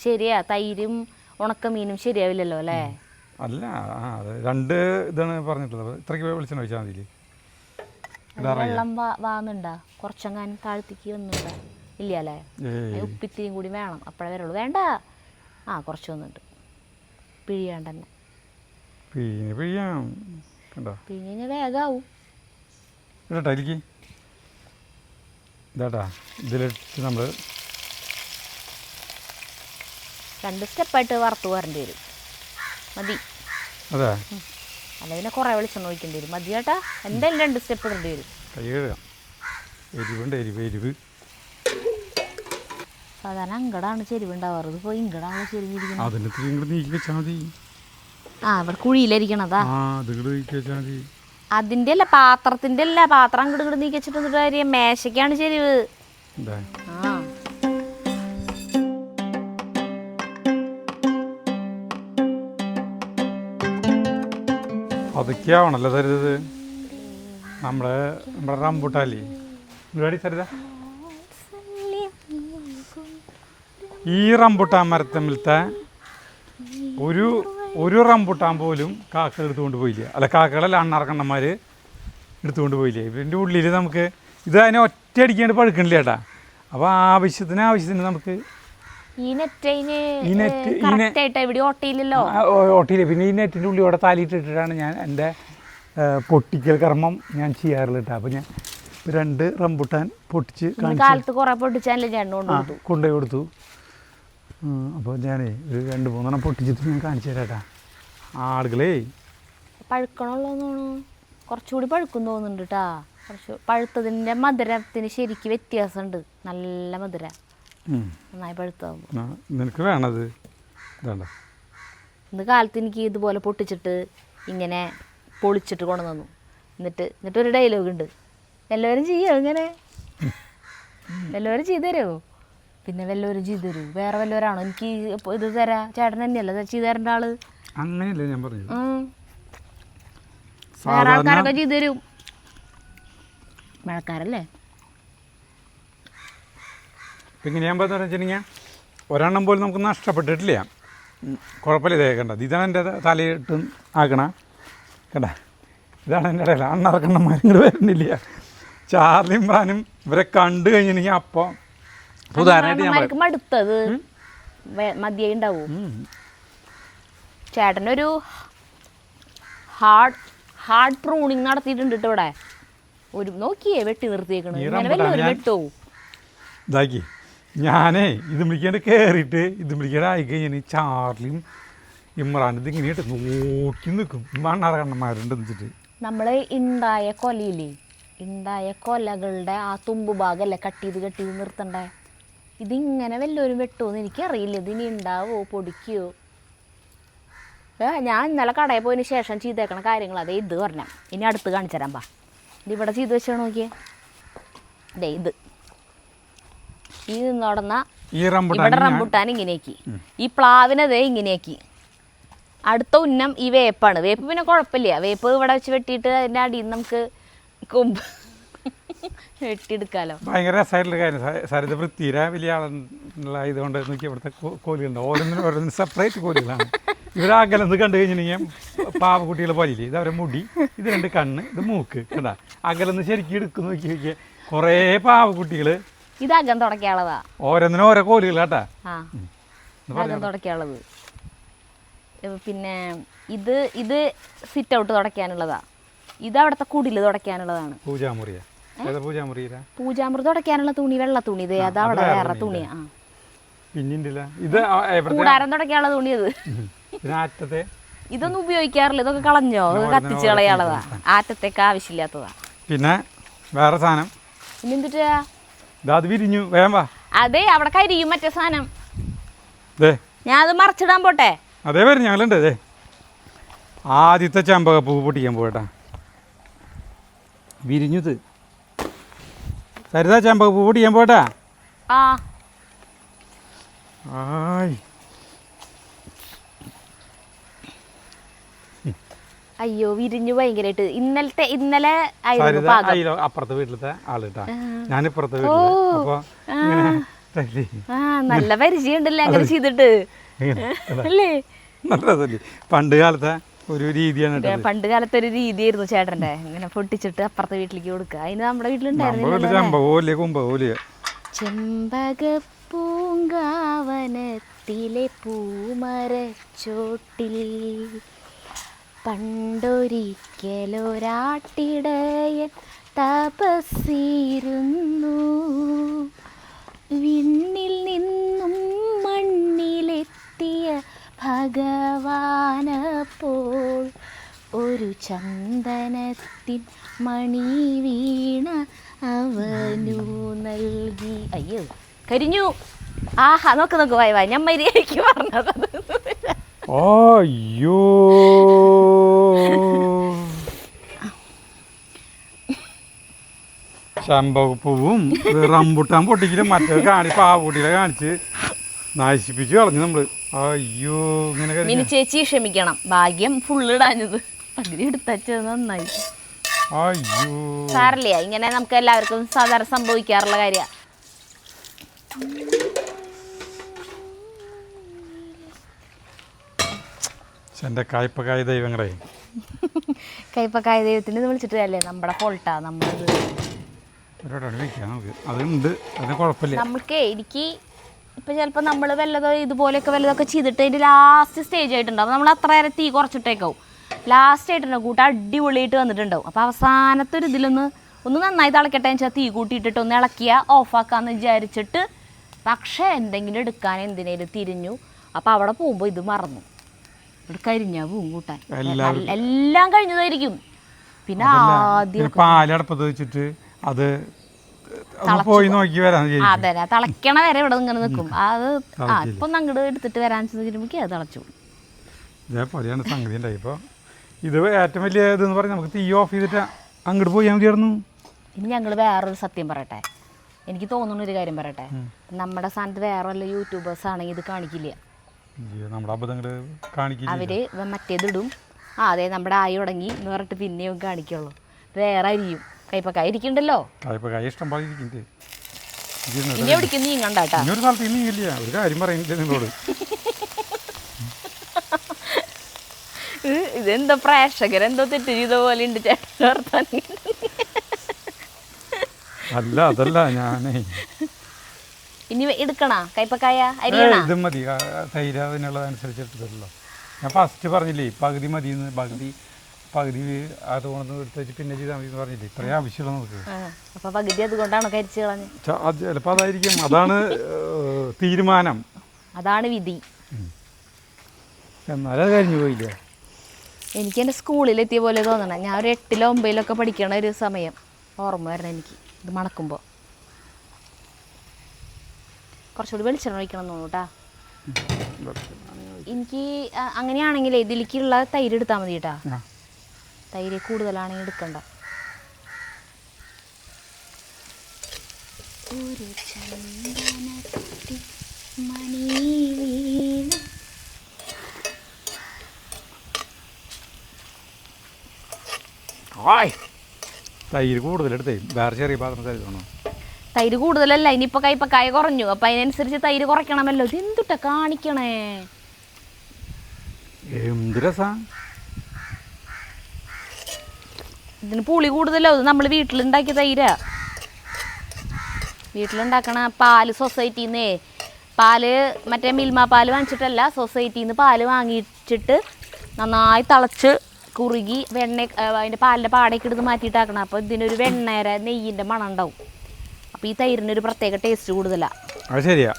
ശരിയാ. തൈരും ഉണക്കമീനും ശരിയാവില്ലല്ലോ അല്ലേ? അല്ല, അതെ, 2 ഇതാണ് പറഞ്ഞിട്ടുള്ളത്. ഇത്രയ്ക്ക് വെളിച്ചെണ്ണ ഒഴിച്ചാൽ മതി. വെള്ളം വാന്നുണ്ടാ? കുറച്ചെങ്ങാനും താഴ്ത്തിക്ക് വന്നുണ്ടാ? ഇല്ല അല്ലേ? ഉപ്പിത്തിരിയും കൂടി വേണം, അപ്പോഴേ വരുള്ളൂ. വേണ്ട, കുറച്ച് വന്നിട്ട് പിഴിയാണ്ട് തന്നെ. പിഴിഞ്ഞ് വേഗാവും കേട്ടോ. അതിലേക്ക് ഇതാട്ടാ, ഇതിലിട്ട് നമ്മൾ 2 സ്റ്റെപ്പായിട്ട് വറുത്ത് വരേണ്ടി വരും. മതി. അതെ, അല്ല പിന്നെ കുറേ വെളിച്ചെണ്ണ ഒഴിക്കേണ്ടി വരും. മതി ചേട്ടാ, എന്തായാലും 2 സ്റ്റെപ്പ് ഇടേണ്ടി വരും. എരിവ് സാധാരണ അങ്ങടാണ് ചെരിവുണ്ടാവാറ്. ഇതിപ്പോൾ ഇങ്ങടാണ് ചെരിവിരിക്കുന്നത്. ഇവിടെ കുഴിയിലിരിക്കണതാ. അതിൻ്റെ അല്ല, പാത്രത്തിൻ്റെ അല്ല. പാത്രം അങ്ങോട്ട് നീക്കി വെച്ചിട്ട് കാര്യം, മേശയ്ക്കാണ് ചെരിവ്. അതൊക്കെയാവണല്ലോ തരുന്നത്. നമ്മുടെ റംബൂട്ടാലി തരുത. ഈ റംബൂട്ടാൻ മരത്തമ്മിലത്തെ ഒരു റംബൂട്ടാൻ പോലും കാക്ക എടുത്തുകൊണ്ട് പോയില്ല. അല്ല, കാക്കകളല്ല, അണ്ണാർക്കണ്ണന്മാർ എടുത്തുകൊണ്ട് പോയില്ല. ഇതിൻ്റെ ഉള്ളിൽ നമുക്ക് ഇത് അതിനെ ഒറ്റ അടിക്കാണ്ട് പഴുക്കണില്ല ചേട്ടാ. അപ്പോൾ ആവശ്യത്തിന് നമുക്ക് ഓട്ടിയില്ല. പിന്നെ ഈ നെറ്റിൻ്റെ ഉള്ളിയോടെ താലിയിട്ടിട്ടാണ് ഞാൻ എൻ്റെ പൊട്ടിക്കൽ കർമ്മം ഞാൻ ചെയ്യാറുള്ളത് കേട്ടോ. അപ്പോൾ ഞാൻ 2 റംബൂട്ടാൻ പൊട്ടിച്ച് കൊണ്ടുപോയി കൊടുത്തു. അപ്പോൾ ഞാനേ ഒരു 2-3 പൊട്ടിച്ചിട്ട് ഞാൻ കാണിച്ചു തരാം കേട്ടാ. ആളുകളേ പഴുക്കണുള്ളൂ, കുറച്ചുകൂടി പഴുക്കും തോന്നുന്നുണ്ട് കേട്ടാ. കുറച്ച് പഴുത്തതിൻ്റെ മധുരത്തിന് ശരിക്കും വ്യത്യാസമുണ്ട്. നല്ല മധുര, നന്നായി പഴുത്താകുമ്പോൾ. നിനക്ക് വേണത് വേണ്ട. ഇന്ന് കാലത്ത് എനിക്ക് ഇതുപോലെ പൊട്ടിച്ചിട്ട് ഇങ്ങനെ പൊളിച്ചിട്ട് കൊണ്ടുവന്നു. എന്നിട്ടൊരു ഡയലോഗ് ഉണ്ട്, എല്ലാവരും ചെയ്യുമോ ഇങ്ങനെ? എല്ലാവരും ചെയ്തു തരുമോ? പിന്നെ വല്ലവരും ചെയ്തു തരൂ? വേറെ വല്ലവരാണോ എനിക്ക് ഇത് തരാ? ചേട്ടൻ തന്നെയല്ല ചെയ്തു തരേണ്ട ആള്. അങ്ങനെയല്ലേ ഞാൻ പറഞ്ഞു. വേറെ ആൾക്കാരൊക്കെ ചെയ്തു തരും. മഴക്കാരല്ലേ? ഇങ്ങനെ ഞാൻ പറഞ്ഞു വെച്ചിട്ടുണ്ടെങ്കിൽ ഒരെണ്ണം പോലും നമുക്ക് നഷ്ടപ്പെട്ടിട്ടില്ല. കുഴപ്പമില്ല. ഇതേ കണ്ട, ഇതാണ് എൻ്റെ തലയിട്ട് ആക്കണ കണ്ട. ഇതാണ് എൻ്റെ ഇടയിൽ അണ്ണറക്കണ്ണന്മാർ ഇങ്ങോട്ട് വരുന്നില്ല. ചാർലിയും ബ്രാനും ഇവരെ കണ്ടു കഴിഞ്ഞിട്ടുണ്ടെങ്കിൽ അപ്പോൾ ഉദാഹരണമായിട്ട് മടുത്തത് മതിയായി ഉണ്ടാവും. ചേട്ടനൊരു ഹാർഡ് പ്രൂണിങ് നടത്തിയിട്ടുണ്ട് കേട്ടോ ഇവിടെ. ഒരു നോക്കിയേ വെട്ടി നിർത്തിയേക്കണത് ഇങ്ങനെ വല്ലവരും വെട്ടോ ഇതാക്കി. ഞാനേ ഇത് വിളിക്കാണ്ട് കയറിയിട്ട് ഇത് വിളിക്കാണ്ട് ആയിക്കഴിഞ്ഞാൽ ചാർലിയും ഇമ്രാൻ ഇത് ഇങ്ങനെയായിട്ട് നോക്കി നിൽക്കും. മണ്ണാറകണ്ണന്മാരുണ്ട് വെച്ചിട്ട് നമ്മൾ ഉണ്ടായ കൊലയില്ലേ, ഉണ്ടായ കൊലകളുടെ ആ തുമ്പ് ഭാഗമല്ലേ കട്ട് ചെയ്ത് നിർത്തണ്ടേ. ഇതിങ്ങനെ വല്ലവരും വെട്ടുമെന്ന് എനിക്കറിയില്ല. ഇതിനി ഉണ്ടാവോ പൊടിക്കുകയോ. ഞാൻ ഇന്നലെ കടയിൽ പോയതിന് ശേഷം ചെയ്തേക്കണ കാര്യങ്ങൾ അതേ ഇത് പറഞ്ഞാൽ ഇനി അടുത്ത് കാണിച്ചു തരാം. ഇതിവിടെ ചെയ്ത് വെച്ചാൽ നോക്കിയേ. അതെ ഇത് ഈ നിന്നോടന്ന ഇവിടെ റംബുട്ടാൻ ഇങ്ങനെയാക്കി, ഈ പ്ലാവിനതേ ഇങ്ങനെയാക്കി. അടുത്ത ഉന്നം ഈ വേപ്പാണ്. വേപ്പ് പിന്നെ കുഴപ്പമില്ല, വേപ്പ് ഇവിടെ വെച്ച് വെട്ടിയിട്ട് അതിൻ്റെ അടിയിൽ നമുക്ക് കൊമ്പ് വെട്ടിയെടുക്കാമല്ലോ. ഭയങ്കര രസമായിട്ടുള്ള കാര്യം. സരിത വൃത്തിര വലിയ ആളുള്ള ഇതുകൊണ്ട് നോക്കി ഇവിടുത്തെ കോലുകളുണ്ട്. ഓരോന്നിനും സെപ്പറേറ്റ് കോലുകളാണ്. ഇവരകലെന്ന് കണ്ടു കഴിഞ്ഞിട്ടുണ്ടെങ്കിൽ പാവക്കുട്ടികളെ പോലില്ലേ, ഇത് അവരെ മുടി, ഇത് 2 കണ്ണ്, ഇത് മൂക്ക്. കണ്ടാ അകലെന്ന് ശരിക്കും എടുക്കും. നോക്കി നോക്കിയാൽ കുറേ പാവക്കുട്ടികൾ. ഇത് അകം തുടക്കാനുള്ളതാ. ഓരോന്നിനും ഓരോ കോലുകൾ കേട്ടാ. അകം തുടക്കാനുള്ളത്. പിന്നെ ഇത് സിറ്റ് ഔട്ട് തുടക്കാനുള്ളതാ. ഇത് അവിടുത്തെ കുടില് തുടക്കാനുള്ളതാണ്. പൂജാമുറിയാ. പൂജാമുറി തുടക്കാനുള്ള തുണി, വെള്ള തുണി. ഇത് അതവിടെ വേറെ തുണിയാ. ഇത് കൂടാരം തുടക്കാനുള്ള തുണി. അത് ഇതൊന്നും ഉപയോഗിക്കാറില്ല. ഇതൊക്കെ കളഞ്ഞോ, കത്തിച്ച് കളയാനുള്ളതാ. ആറ്റത്തേക്ക് ആവശ്യമില്ലാത്തതാ. പിന്നെ വേറെ സാധനം പിന്നെന്തിട്ടാ അത് വിരിഞ്ഞു. വേഗം വാ. അതെ അവിടെ കരിയും മറ്റേ സാധനം. ഞാൻ അത് മറച്ചിടാൻ പോട്ടെ. അതേ വരും ഞങ്ങളുണ്ട്. അതെ ആദ്യത്തെ ചെമ്പകപ്പൂ പൊട്ടിക്കാൻ പോകട്ടാ. വിരിഞ്ഞത് സരിത ചെമ്പകപ്പൂ പൊട്ടിക്കാൻ പോകട്ടാ. അയ്യോ വിരിഞ്ഞു ഭയങ്കരമായിട്ട്. ഇന്നലെ അപ്പുറത്തെ വീട്ടിലത്തെ ആള് കേട്ടാ. ഞാനിപ്പുറത്തെ വീട്ടില്. നല്ല പരിചയം ഉണ്ടല്ലോ അങ്ങനെ ചെയ്തിട്ട് അല്ലേ. നല്ലതല്ലേ. പണ്ട് കാലത്തെ ഒരു രീതിയാണ്. പണ്ട് കാലത്തെ ഒരു രീതിയായിരുന്നു ചേട്ടൻ്റെ. ഇങ്ങനെ പൊട്ടിച്ചിട്ട് അപ്പുറത്തെ വീട്ടിലേക്ക് കൊടുക്കുക. അതിന് നമ്മുടെ വീട്ടിലുണ്ടായിരുന്നു ചെമ്പകപ്പൂങ്കാവനത്തിലെ പൂമരച്ചോട്ടിൽ പണ്ടൊരിക്കലൊരാട്ടിടയൻ തപസ്സിരുന്നു. വിണ്ണിൽ നിന്നും മണ്ണിലെത്തിയ ഭഗവാനപ്പോൾ ഒരു ചന്ദനത്തിൻ മണി വീണ അവനു നൽകി. അയ്യോ കരിഞ്ഞു. ആഹാ നോക്ക് വായ ഞാൻ മര്യാദയ്ക്ക് പറഞ്ഞത്. അയ്യോ ചെമ്പകപ്പൂവും റംബുട്ടാൻ പൊട്ടിക്കലും മറ്റേ പാവക്കുട്ടികളെ കാണിച്ച് നശിപ്പിച്ച് കളഞ്ഞു നമ്മള്. അയ്യോ ഇങ്ങനെ ചേച്ചി ക്ഷമിക്കണം. ഭാഗ്യം ഫുള്ളിടാഞ്ഞത് പകുതി എടുത്തത് നന്നായി. അയ്യോ സാറില്ല, ഇങ്ങനെ നമുക്ക് എല്ലാവർക്കും സാധാരണ സംഭവിക്കാറുള്ള കാര്യ. എന്റെ കയ്പക്കായ ദൈവങ്ങളെ. കയ്പക്കായ ദൈവത്തിന് വിളിച്ചിട്ട് അല്ലേ നമ്മുടെ ഫോൾട്ടാ. നമ്മളത് അതുണ്ട്, അതിന് കുഴപ്പമില്ല. നമുക്ക് എനിക്ക് ഇപ്പം ചിലപ്പോൾ നമ്മൾ ഇതുപോലെയൊക്കെ ചെയ്തിട്ട് അതിൻ്റെ ലാസ്റ്റ് സ്റ്റേജ് ആയിട്ടുണ്ടാവും. നമ്മൾ അത്ര നേരം തീ കുറച്ചിട്ടേക്കാവും. ലാസ്റ്റ് ആയിട്ടുണ്ടാവും കൂട്ടം അടിപൊളിയായിട്ട് വന്നിട്ടുണ്ടാവും. അപ്പോൾ അവസാനത്തെ ഒരു ഇതിലൊന്ന് നന്നായി തിളക്കട്ടെ എന്ന് വെച്ചാൽ തീ കൂട്ടിയിട്ടിട്ട് ഒന്ന് ഇളക്കിയാൽ ഓഫാക്കാമെന്ന് വിചാരിച്ചിട്ട് പക്ഷേ എന്തെങ്കിലും എടുക്കാൻ എന്തിനേലും തിരിഞ്ഞു. അപ്പോൾ അവിടെ പോകുമ്പോൾ ഇത് മറന്നു. ഇവിടെ കരിഞ്ഞാൽ പോവും കൂട്ടാൻ. എല്ലാം കഴിഞ്ഞതായിരിക്കും. പിന്നെ ആദ്യം പാലടപ്പത്ത് വെച്ചിട്ട് അത് പോയി നോക്കി വരാൻ. അതെ തിളക്കണ വരെ ഇവിടെ ഇങ്ങനെ നിൽക്കും. അത് ഇപ്പൊ അങ്ങോട്ട് എടുത്തിട്ട് വരാൻ ചെല്ലുമ്പോൾ അത് തിളച്ചു. ഇതേപോലെയാണ് സംഗതി ഉണ്ടായി. ഇപ്പോൾ ഇത് ഏറ്റവും വലിയ ഇതെന്ന് പറഞ്ഞാൽ നമുക്ക് തീ ഓഫ് ചെയ്തിട്ട് അങ്ങോട്ട് പോയാൽ മതിയായിരുന്നു. ഇനി ഞങ്ങൾ വേറൊരു സത്യം പറയട്ടെ. എനിക്ക് തോന്നുന്ന ഒരു കാര്യം പറയട്ടെ. നമ്മുടെ സ്ഥാനത്ത് വേറെ വല്ല യൂട്യൂബേഴ്സ് ആണെങ്കിൽ ഇത് കാണിക്കില്ല. നമ്മുടെ അബദ്ധങ്ങൾ കാണിക്കില്ല. അവര് മറ്റേതിടും. അതെ നമ്മുടെ ആയി തുടങ്ങി എന്ന് പറഞ്ഞിട്ട് പിന്നെയും കാണിക്കുള്ളൂ. വേറെ അരിയും കയ്പക്കായ ഇരിക്കണ്ടല്ലോ. കയ്പക്കായ ഇഷ്ടം പോലെ ഇരിക്കുന്നുണ്ട്. ഇനി എവിടേക്ക് നീങ്ങണ്ടാട്ടാ. ഒരു സ്ഥലത്ത് നീങ്ങില്ല. ഒരു കാര്യം പറയുന്നില്ല നിങ്ങളോട്. ഇതെന്തോ പ്രേക്ഷകരെന്തോ തെറ്റ് ചെയ്ത പോലെ ഉണ്ട് ചേട്ടൻ. അല്ല അതല്ല ഞാനേ ഇനി എടുക്കണ കയ്പക്കായ അരിയണ. ഇത് മതി. തൈര് അതിനുള്ളതനുസരിച്ച് എടുത്തിട്ടുള്ളൂ. ഞാൻ ഫസ്റ്റ് പറഞ്ഞില്ലേ പകുതി മതിയെന്ന്. പകുതി പകുതി അത് കൊണ്ടു എടുത്ത് വെച്ച് പിന്നെ ചെയ്താൽ മതി എന്ന് പറഞ്ഞില്ലേ, ഇത്രയും ആവശ്യമുള്ള നമുക്ക്. അപ്പോൾ പകുതി അതുകൊണ്ടാണ് കരിച്ചു കളഞ്ഞ്. ചിലപ്പോൾ അതായിരിക്കും, അതാണ് തീരുമാനം, അതാണ് വിധി. എന്നാലും അത് കഴിഞ്ഞു പോയില്ലേ. എനിക്ക് എൻ്റെ സ്കൂളിലെത്തിയ പോലെ തോന്നണം. ഞാൻ ഒരു 8-ലോ 9-ലോ പഠിക്കണ ഒരു സമയം ഓർമ്മ വരണം എനിക്ക് ഇത് മണക്കുമ്പോൾ. കുറച്ചുകൂടി വെളിച്ചെണ്ണ ഒഴിക്കണം തോന്നുന്നു കേട്ടാ. എനിക്ക് അങ്ങനെയാണെങ്കിൽ ഇതിലേക്കുള്ള തൈര് എടുത്താൽ മതി കേട്ടാ. തൈര് കൂടുതലാണെങ്കിൽ എടുക്കണ്ട. ഒരു ചന്ദനക്കുട്ടി മണി വീണ. തൈര് കൂടുതലെടുത്തേ വേറെ ചെറിയ പാത്രം തരുന്നോ. തൈര് കൂടുതലല്ല, ഇനിയിപ്പോൾ കൈപ്പക്കായ കുറഞ്ഞു, അപ്പം അതിനനുസരിച്ച് തൈര് കുറയ്ക്കണമല്ലോ. ഇത് എന്തുട്ടാ കാണിക്കണേ. എന്ത് രസാ ഇതിന് പുളി കൂടുതലോ. ഇത് നമ്മൾ വീട്ടിലുണ്ടാക്കിയ തൈരാ. വീട്ടിലുണ്ടാക്കണ പാല് സൊസൈറ്റിയിൽ നിന്നേ, പാല് മറ്റേ മിൽമ പാല് വാങ്ങിച്ചിട്ടല്ല, സൊസൈറ്റിയിൽ നിന്ന് പാല് വാങ്ങിച്ചിട്ട് നന്നായി തിളച്ച് കുറുകി അതിൻ്റെ പാലിൻ്റെ പാടയൊക്കെ എടുത്ത് മാറ്റിയിട്ടാക്കണം. അപ്പോൾ ഇതിനൊരു വെണ്ണേര നെയ്യിൻ്റെ മണം ഉണ്ടാവും. അപ്പോൾ ഈ തൈരിനൊരു പ്രത്യേക ടേസ്റ്റ് കൂടുതലാണ്. അത് ശരിയാ.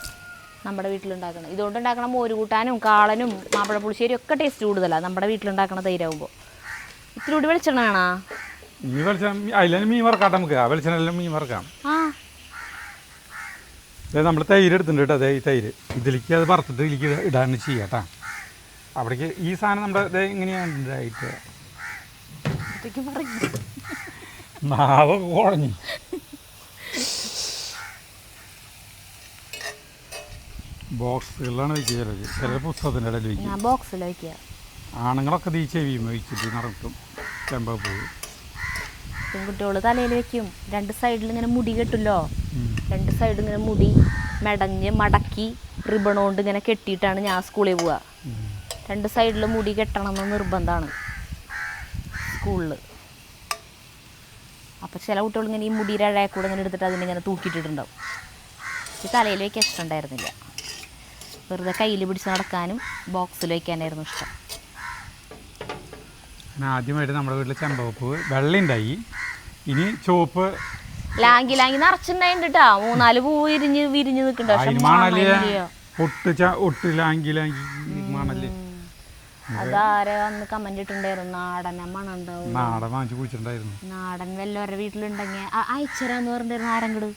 നമ്മുടെ വീട്ടിലുണ്ടാക്കണം ഇതുകൊണ്ട് ഉണ്ടാക്കണം മോര് കൂട്ടാനും കാളനും മാമ്പഴ പുളിശ്ശേരിയും ഒക്കെ ടേസ്റ്റ് കൂടുതലാണ് നമ്മുടെ വീട്ടിലുണ്ടാക്കണ തൈരാകുമ്പോൾ. ഇത്തിരി കൂടി വെളിച്ചെണ്ണ വേണോ? ഈ വെളിച്ചെണ്ണ അതിലും മീൻ വറക്കാം, നമുക്ക് ആ വെളിച്ചെണ്ണെല്ലാം മീൻ വറക്കാം. അതായത് നമ്മൾ തൈര് എടുത്തിട്ടുണ്ട് കേട്ടോ. അതേ ഈ തൈര് ഇതിലേക്ക് അത് വറുത്തിട്ട് ഇതിലേക്ക് ഇടാൻ ചെയ്യാം കേട്ടോ. അവിടേക്ക് ഈ സാധനം നമ്മുടെ ഇങ്ങനെയാണ് ഇതായിട്ട് നാവ് കുഴഞ്ഞു. ബോക്സുകളിലാണ് വയ്ക്കുക, ചില പുസ്തകത്തിൻ്റെ ഇടയിൽ വയ്ക്കുക. ബോക്സിൽ വയ്ക്കുക. ആണുങ്ങളൊക്കെ ഈ ചെവിയും വഹിച്ചിട്ട് നടക്കും ചെമ്പപ്പൂ. പെൺകുട്ടികൾ തലയിൽ വെക്കും. 2 സൈഡിൽ ഇങ്ങനെ മുടി കെട്ടുമല്ലോ, 2 സൈഡ് ഇങ്ങനെ മുടി മെടഞ്ഞ് മടക്കി റിബൺ കൊണ്ട് ഇങ്ങനെ കെട്ടിയിട്ടാണ് ഞാൻ സ്കൂളിൽ പോവുക. 2 സൈഡിൽ മുടി കെട്ടണം എന്ന് നിർബന്ധമാണ് സ്കൂളിൽ. അപ്പോൾ ചില കുട്ടികൾ ഇങ്ങനെ ഈ മുടിയുടെ ഇഴയെ കൂടെ ഇങ്ങനെ എടുത്തിട്ട് അതിനിങ്ങനെ തൂക്കിയിട്ടിട്ടുണ്ടാവും. ഈ തലയിൽ വയ്ക്കാൻ ഇഷ്ടമുണ്ടായിരുന്നില്ല. വെറുതെ കയ്യിൽ പിടിച്ച് നടക്കാനും ബോക്സിൽ വയ്ക്കാനായിരുന്നു ഇഷ്ടം. ആദ്യമായിട്ട് നമ്മുടെ വീട്ടിൽ ചെമ്പകപ്പൂ വെള്ള ഉണ്ടായി, ഇനി ചുവപ്പ് ലാങ്കി നിറച്ചിട്ടുണ്ടായിട്ടുണ്ട് കേട്ടോ. 3-4 പൂ വിരിഞ്ഞ് നിൽക്കുന്നുണ്ട്. അതാരെ വന്ന് കമന്റ് ഇട്ടുണ്ടായിരുന്നു, നാടനെ മണം ഉണ്ടാവും. നാടൻ വാങ്ങിച്ചു കുഴിച്ചിട്ടുണ്ടായിരുന്നു. നാടൻ വല്ലവരുടെ വീട്ടിലുണ്ടെങ്കിൽ അയച്ചരാന്ന് പറഞ്ഞിരുന്നു ആരെങ്കിലും.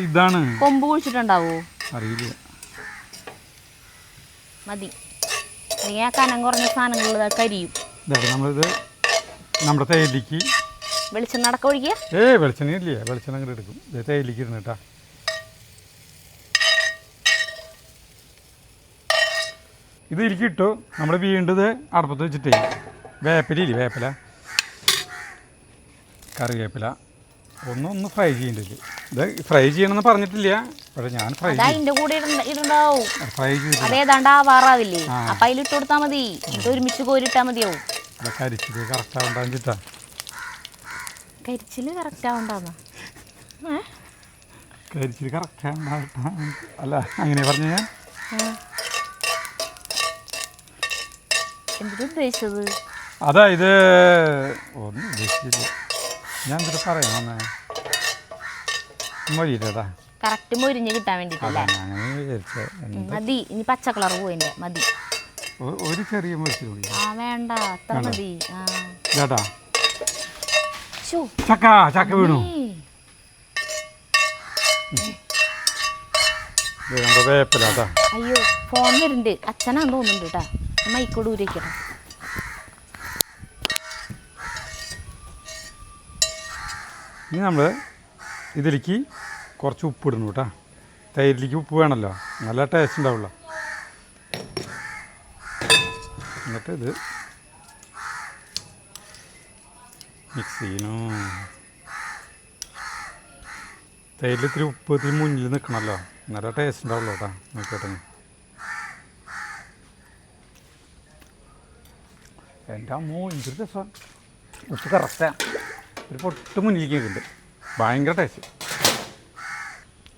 ഇതാണ് കൊമ്പ് കുഴിച്ചിട്ടുണ്ടാവോ അറിയില്ല. മതി. അല്ലെങ്കിൽ ആ കനം കുറഞ്ഞ സാധനങ്ങൾ കരിയും. നമ്മളിത് നമ്മുടെ തേയിലേക്ക് വെളിച്ചെണ്ണ അടക്കം ഒഴിക്കുക. വെളിച്ചെണ്ണ ഇല്ലേ, വെളിച്ചെണ്ണ അങ്ങോട്ട് എടുക്കും. തേയിലേക്ക് ഇരുന്ന് കേട്ടാ. ഇത് ഇരിക്കിട്ടു. നമ്മൾ വീണ്ടും അടുപ്പത്ത് വെച്ചിട്ടേ വേപ്പിലില്ലേ, വേപ്പില കറിവേപ്പില ഒന്ന് ഫ്രൈ ചെയ്യേണ്ടത്. ഇത് ഫ്രൈ ചെയ്യണമെന്ന് പറഞ്ഞിട്ടില്ല, പക്ഷെ ഞാൻ ഫ്രൈ അതേതാണ്ട് ആവാറാവില്ലേ, അപ്പം അതിലിട്ട് കൊടുത്താൽ മതി. ഇത് ഒരുമിച്ച് കോരിട്ടാൽ മതിയാവും. കരിച്ചില് കറക്റ്റ് ആവണ്ടാന്ന് ചിട്ടാ. കരിച്ചില് കറക്റ്റ് ആവണ്ടാന്ന് കരിച്ചില് കറക്റ്റ് ആവണ്ട അല്ല, അങ്ങനെ പറഞ്ഞ ഞാൻ എന്തിനാ ഉദ്ദേശിച്ചത്? അതായത് ഒന്നും ഉദ്ദേശിച്ചില്ല. ഞാൻ എന്തിട്ട് പറയാം മൊഴിയില്ലേതാ കറക്റ്റ് മൊരിഞ്ഞ് കിട്ടാൻ വേണ്ടിട്ടല്ലേ. അങ്ങനെ വിചാരിച്ചത്. മതി, ഇനി പച്ച കളർ പോയിന്റെ മതി. ഒരു ചെറിയ മുറിച്ച് വേണ്ട, അത്ര മതി. ചേട്ടാ ചക്ക ചക്ക വീണു. വേപ്പിലാട്ടാ. അയ്യോ, ഫോൺ വരുന്നുണ്ട്. അച്ഛനാന്ന് തോന്നുന്നുണ്ട് കേട്ടാ. മൈക്കോട് ഊരിക്കണം. ഇനി നമ്മൾ ഇതിലേക്ക് കുറച്ച് ഉപ്പ് ഇടണം കേട്ടോ. തൈരിലേക്ക് ഉപ്പ് വേണമല്ലോ, നല്ല ടേസ്റ്റ് ഉണ്ടാവുള്ളൂ. എന്നിട്ട് ഇത് മിക്സ് ചെയ്യണോ. തൈരിൽ ഇത്തിരി ഉപ്പ് ഇത്തിരി മുന്നിൽ നിൽക്കണമല്ലോ, നല്ല ടേസ്റ്റ് ഉണ്ടാവുള്ളൂ കേട്ടോ. നോക്കട്ടെ, എൻ്റെ അമ്മോ എന്തൊരു രസമാണ്. ഉപ്പ് കറക്റ്റാണ്, ഒരു പൊട്ട് മുന്നിലേക്ക് നിൽക്കുന്നുണ്ട്. ഭയങ്കര ടേസ്റ്റ്.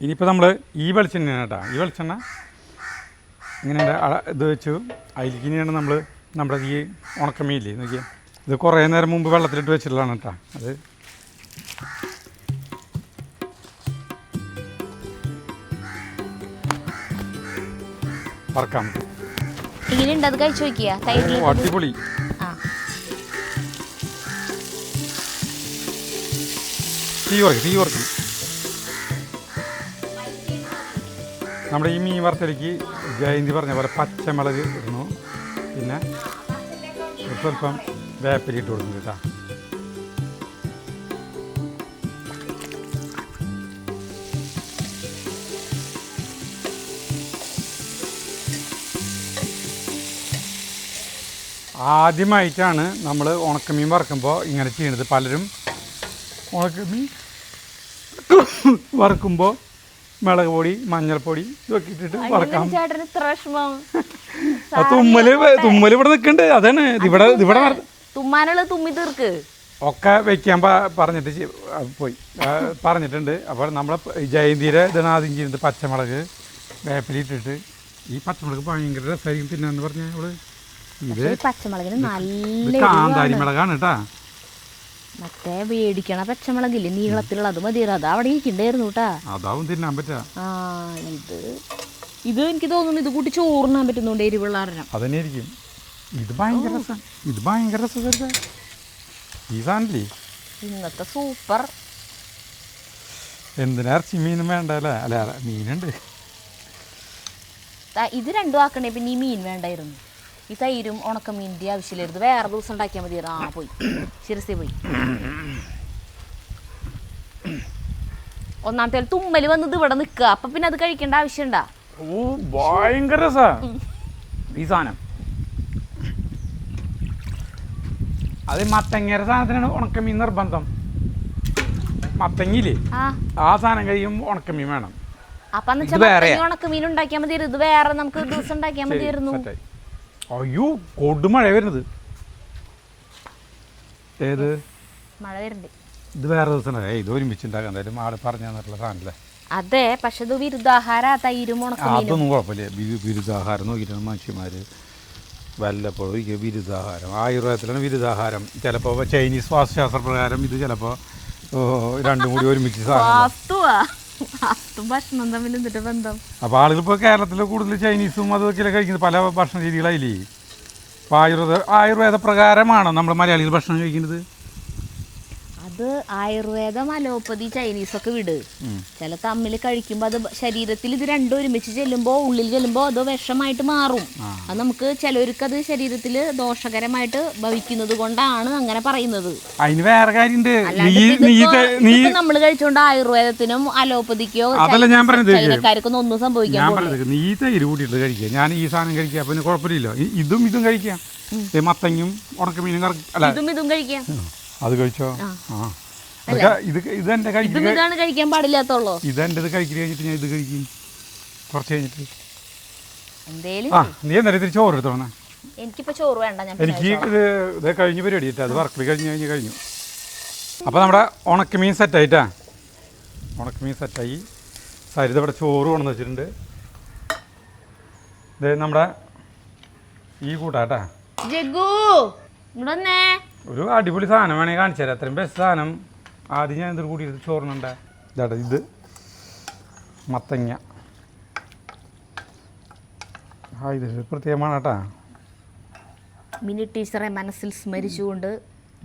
ഇനിയിപ്പോൾ നമ്മൾ ഈ വെളിച്ചെണ്ണയാണ് കേട്ടോ. ഈ വെളിച്ചെണ്ണ ഇങ്ങനെ ഇത് വെച്ചു അതിലേക്ക് ഇനിയാണ് നമ്മൾ നമ്മുടെ ഈ ഉണക്കമീനില്ലേ നോക്കിയാൽ ഇത് കുറേ നേരം മുമ്പ് വെള്ളത്തിലിട്ട് വെച്ചിട്ടുള്ളതാണ് കേട്ടോ. അത് വറക്കാം. എങ്ങനെയുണ്ട് അത് കഴിച്ചു നോക്കിയാ? തൈരിൽ അടിപൊളി. ആ തീ കുറയ്ക്കും. നമ്മുടെ ഈ മീൻ വറുത്തലേക്ക് ജയന്തി പറഞ്ഞ പോലെ പച്ചമുളക് ഇടുന്നു, പിന്നെ സ്വല്പം വേപ്പില ഇട്ട് കൊടുക്കുന്നു കേട്ടോ. ആദ്യമായിട്ടാണ് നമ്മൾ ഉണക്കമീൻ വറുക്കുമ്പോൾ ഇങ്ങനെ ചെയ്യുന്നത്. പലരും ഉണക്കമീൻ വറുക്കുമ്പോൾ മുളക് പൊടി, മഞ്ഞൾപ്പൊടി ഇതൊക്കെ ഇട്ടിട്ട് വറക്കാം. തുമ്മല് ഇവിടെ നിൽക്കുന്നുണ്ട്. അതാണ് ഇവിടെ തുമ്മാനുള്ളത് തുമ്മി തീർക്ക് ഒക്കെ വെക്കാൻ പറഞ്ഞിട്ടുണ്ട്. അപ്പോൾ നമ്മളെ ജയന്തിയുടെ ഇതാണ് ആദ്യം ചെയ്യുന്നത്. പച്ചമുളക് വേപ്പില ഇട്ടിട്ട്, ഈ പച്ചമുളക് ഭയങ്കര രസമായിരിക്കും. പിന്നെ എന്ന് പറഞ്ഞാൽ അവള് ഇത് പച്ചമുളകിന് നല്ല കാന്താരി മുളകാണ് കേട്ടാ. മറ്റേ മേടിക്കണ പച്ചമുളകില്ലേ നീളത്തിലുള്ള, അത് മതി. അത് അവിടെ ഇരിക്കണ്ടായിരുന്നു കേട്ടാ. അതാവും തിന്നാൻ പറ്റാ. ഇത് എനിക്ക് തോന്നുന്നു ഇത് കൂട്ടി ചോറിനാൻ പറ്റുന്നുണ്ട് എരിവുള്ളാരണം. അതന്നെ ആയിരിക്കും. ഇത് ഭയങ്കര രസം. ഈ സാധനല്ലേ ഇന്നത്തെ സൂപ്പർ. എന്തിനാ ഇറച്ചി മീനും വേണ്ട അല്ലേ? അല്ല മീനുണ്ട്. ഇത് രണ്ടും ആക്കണേ. പിന്നെ ഈ മീൻ വേണ്ടായിരുന്നു. ഈ തൈരും ഉണക്കമീനിൻ്റെ ആവശ്യമില്ലായിരുന്നു. വേറെ ദിവസം ഉണ്ടാക്കിയാൽ മതിയായിരുന്നു. പോയി ശിരസി പോയി. ഒന്നാമത്തെ തുമ്മല് വന്നത് ഇവിടെ നിൽക്കുക. അപ്പം പിന്നെ അത് കഴിക്കേണ്ട ആവശ്യമുണ്ടാ? ഭയങ്കര രസാ ഈ സാധനം. അത് മത്തങ്ങയുടെ സാധനത്തിനാണ് ഉണക്കമീൻ നിർബന്ധം. മത്തങ്ങിയില്ലേ, ആ സാധനം കഴിയുമ്പോൾ ഉണക്കമീൻ വേണം. അപ്പം ഉണക്കമീൻ ഉണ്ടാക്കിയാൽ മതിയായിരുന്നു. ഇത് വേറെ നമുക്ക് ദിവസം ഉണ്ടാക്കിയാൽ മതിയായിരുന്നു. അയ്യോ കൊടുമഴ വരുന്നത്. ഏത് മഴ വരുന്നുണ്ട്. ഇത് വേറെ ദിവസം ഇത് ഒരുമിച്ചുണ്ടാക്കാം. എന്തായാലും ആള് പറഞ്ഞു തന്നിട്ടുള്ള സാധനല്ലേ. അതെ, പക്ഷെ ഇത് വിരുദ്ധാഹാര തൈരും ഉണക്കമീനും. അതൊന്നും കുഴപ്പമില്ല. വിരുദ്ധാഹാരം നോക്കിയിട്ടാണ് മനുഷ്യന്മാർ വല്ലപ്പോഴും ഈ വിരുദ്ധാഹാരം. ആയുർവേദത്തിലാണ് വിരുദ്ധാഹാരം. ചിലപ്പോൾ ചൈനീസ് വാസ്തുശാസ്ത്ര പ്രകാരം ഇത് ചിലപ്പോൾ രണ്ടും കൂടി ഒരുമിച്ച് ഭക്ഷണം തമ്മിൽ എന്തിട്ട് ബന്ധം? അപ്പോൾ ആളുകൾ ഇപ്പോൾ കേരളത്തിൽ കൂടുതൽ ചൈനീസും അതൊക്കെ കഴിക്കുന്നത് പല ഭക്ഷണ രീതികളായില്ലേ. അപ്പോൾ ആയുർവേദ പ്രകാരമാണോ നമ്മൾ മലയാളികൾ ഭക്ഷണം കഴിക്കുന്നത്? അത് ആയുർവേദം, അലോപ്പതി, ചൈനീസൊക്കെ വിട്. ചില തമ്മിൽ കഴിക്കുമ്പോൾ അത് ശരീരത്തിൽ ഇത് രണ്ടും ഒരുമിച്ച് ചെല്ലുമ്പോൾ, ഉള്ളിൽ ചെല്ലുമ്പോൾ അത് വിഷമായിട്ട് മാറും. അത് നമുക്ക് ചിലവർക്ക് അത് ശരീരത്തിൽ ദോഷകരമായിട്ട് ഭവിക്കുന്നത് കൊണ്ടാണ് അങ്ങനെ പറയുന്നത്. അതിന് വേറെ കാര്യമുണ്ട്. നമ്മൾ കഴിച്ചോണ്ട് ആയുർവേദത്തിനും അലോപ്പതിക്കോ ചൈനക്കാർക്കൊന്നും ഒന്നും സംഭവിക്കാൻ പോകുന്നില്ല. നീ തൈര് കൂട്ടിയിട്ട് കഴിക്കുക, ഞാൻ ഈ സാധനം കഴിക്കുക, പിന്നെ കുഴപ്പമില്ലല്ലോ. ഇതും കഴിക്കാം. മത്തങ്ങയും ഉണക്കമീനും ഇതും കഴിക്കാം. അത് കഴിച്ചോ? ഇതെന്റെ കഴിക്കാൻ പാടില്ലാത്തുള്ളൂ. ഇതെന്റെ ഇത് കഴിക്കൽ കഴിഞ്ഞിട്ട് ഞാൻ ഇത് കഴിക്കും കുറച്ച് കഴിഞ്ഞിട്ട്. നീ എന്തായാലും തിരിച്ച് ചോറ് എടുത്തോണേ. എനിക്കിപ്പോ ചോറ് വേണ്ട. എനിക്ക് ഇത് കഴിഞ്ഞ് പരിപാടി അത് വർക്ക് കഴിഞ്ഞു. അപ്പോൾ നമ്മുടെ ഉണക്കമീൻ സെറ്റായിട്ടാ. ഉണക്കമീൻ സെറ്റായി. സരിത ഇവിടെ ചോറ് കൊണ്ടുവന്ന് വെച്ചിട്ടുണ്ട്. ഇത് നമ്മുടെ ഈ കൂട്ടാട്ടാ. ഒരു അടിപൊളി സാധനം വേണമെങ്കിൽ കാണിച്ചു തരാം. അത്രയും ബെസ്റ്റ് സാധനം. ആദ്യം ഞാൻ ഇതൊരു കൂടി ചോറിനുണ്ട്. ഇതാട്ടെ, ഇത് മത്തങ്ങ. ഇത് പ്രത്യേകമാണ് കേട്ടാ. മിനി ടീച്ചറെ മനസ്സിൽ സ്മരിച്ചുകൊണ്ട്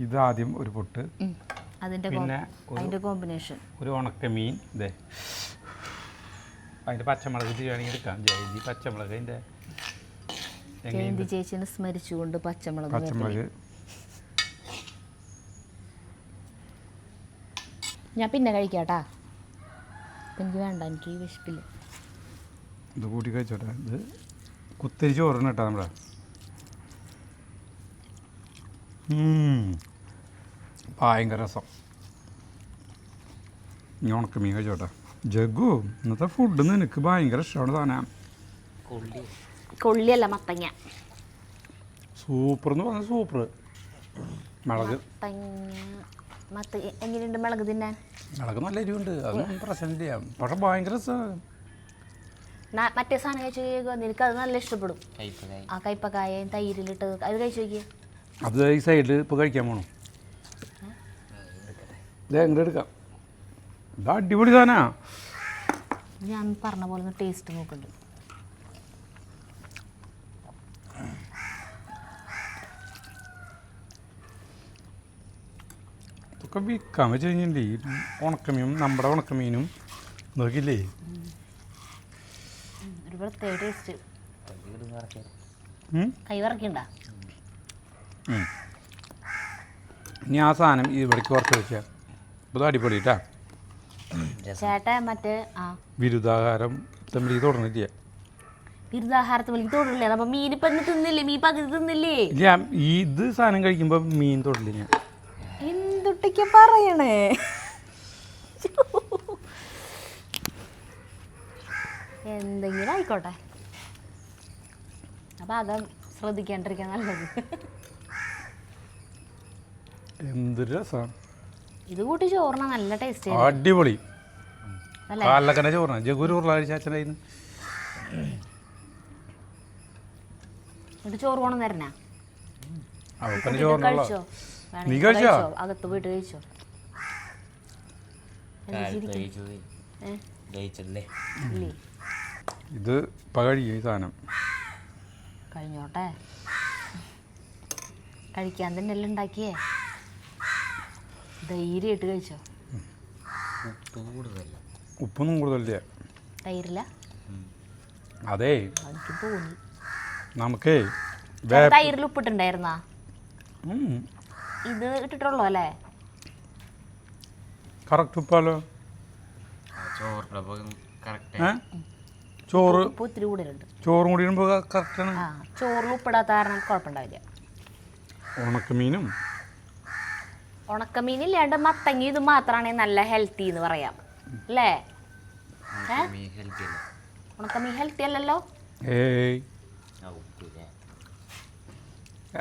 ഇത് ആദ്യം ഒരു പൊട്ട്, പിന്നെ അതിൻ്റെ കോമ്പിനേഷൻ ഒരു ഉണക്കമീൻ. ഇതേ അതിൻ്റെ പച്ചമുളക് വേണമെങ്കിൽ എടുക്കാം. ജയന്തി പച്ചമുളക് ജയന്തി ചേച്ചിനെ സ്മരിച്ചുകൊണ്ട് പച്ചമുളക്. ഞാൻ പിന്നെ കഴിക്കാട്ടാ. എനിക്ക് വേണ്ട, എനിക്ക് വിശപ്പില്ല. ഇത് കൂട്ടി കഴിച്ചോട്ടെ. ഇത് കുത്തിരി ചോറിന് കേട്ടോ നമ്മുടെ. ഭയങ്കര രസം. ഇനി ഉണക്കമീൻ കഴിച്ചോട്ടെ. ജഗ്ഗു, ഇന്നത്തെ ഫുഡ് നിനക്ക് ഭയങ്കര ഇഷ്ടമാണ് സാധനം. കൊള്ളിയല്ല, മത്തങ്ങ. സൂപ്പർ എന്ന് പറഞ്ഞാൽ സൂപ്പർ. മുളക് എങ്ങനെയുണ്ട് മുളക് തിന്നാൻ? മുളക് നല്ല എരിവുണ്ട്, അതൊന്നും പ്രശ്നമില്ല. പക്ഷെ ഭയങ്കര രസമാണ്. മറ്റേ സാധനം കഴിച്ചു നോക്കിയോ, നിനക്ക് അത് നല്ല ഇഷ്ടപ്പെടും. ആ കയ്പക്കായയും തൈരിലിട്ട് അത് കഴിച്ചു നോക്കിയേ. അത് ഈ സൈഡിൽ ഇപ്പോൾ കഴിക്കാൻ പോകണം. ഇത് എങ്ങനെ എടുക്കാം? ഇത് അടിപൊളി സാധനമാ. ഞാൻ പറഞ്ഞ പോലെ ഒന്ന് ടേസ്റ്റ് നോക്കുന്നുണ്ട്. ഇതൊക്കെ വിൽക്കാൻ വെച്ച് കഴിഞ്ഞില്ലേ ഈ ഉണക്കമീനും നമ്മുടെ ഉണക്കമീനും നോക്കില്ലേ ഒരു പ്രത്യേക ടേസ്റ്റ്. കൈ വറക്കണ്ട. ഇനി ആ സാധനം ഇവിടേക്ക് കുറച്ച് വെച്ചാൽ ഇത് അടിപൊളി കേട്ടാ. ചേട്ടാ മറ്റേ ബിരുദാഹാരം തമ്മിൽ തുടർന്നില്ല. ബിരുദാഹാരത്തിൽ വിളിക്ക് തൊടില്ലേ? അപ്പൊ മീൻ ഇപ്പൊ തിന്നില്ലേ? മീൻ പകുതി തിന്നില്ലേ? ഇല്ല, ഇത് സാധനം കഴിക്കുമ്പോൾ മീൻ തൊടില്ല ഞാൻ. എന്തൊട്ടൊക്കെ പറയണേ. എന്തെങ്കിലും ആയിക്കോട്ടെ, അപ്പൊ അത് ശ്രദ്ധിക്കാണ്ടിരിക്കാൻ നല്ലത്. എന്ത് രസമാണ് ഇത് കൂട്ടി ചോറിന നല്ല ടേസ്റ്റ്. അടിപൊളി. കാലക്കനെ ചോറിന ജഗൂര് ഉരുളാഴ്ചാച്ചനായിരുന്നു. എന്നിട്ട് ചോറ് പോണം തരണ അവപ്പനെ ചോറിനുള്ള കഴിച്ചോ? നീ കഴിച്ചോ? അകത്ത് പോയിട്ട് കഴിച്ചോ? ഇല്ലേ, ഇത് കഴിയും ഈ സാധനം. കഴിഞ്ഞോട്ടെ, കഴിക്കാൻ തന്നെ എല്ലാം ഉണ്ടാക്കിയേ. ധൈര്യമായിട്ട് കഴിച്ചോ. ഉപ്പൊന്നും കൂടുതലില്ല. തൈരില്ല? അതേ എനിക്ക് തോന്നി. നമുക്കേ തൈരിൽ ഉപ്പിട്ടുണ്ടായിരുന്നാ? ഇത് ഇട്ടിട്ടുള്ളൂ അല്ലേ? കറക്റ്റ് ഉപ്പാലോ. ചോറ് ഉപ്പ് ഒത്തിരി കൂടുതലുണ്ട്. ചോറും കൂടി ഇടുമ്പോൾ കറക്റ്റാണ്. ചോറിൽ ഉപ്പിടാത്ത കാരണം കുഴപ്പമുണ്ടാവില്ല. ഉണക്കമീനും ഉണക്കമീനില്ലാണ്ട് മത്തങ്ങി ഇത് മാത്രമാണെങ്കിൽ നല്ല ഹെൽത്തി എന്ന് പറയാം അല്ലേ? ഉണക്കമീൻ ഹെൽത്തി അല്ലല്ലോ. ഏയ്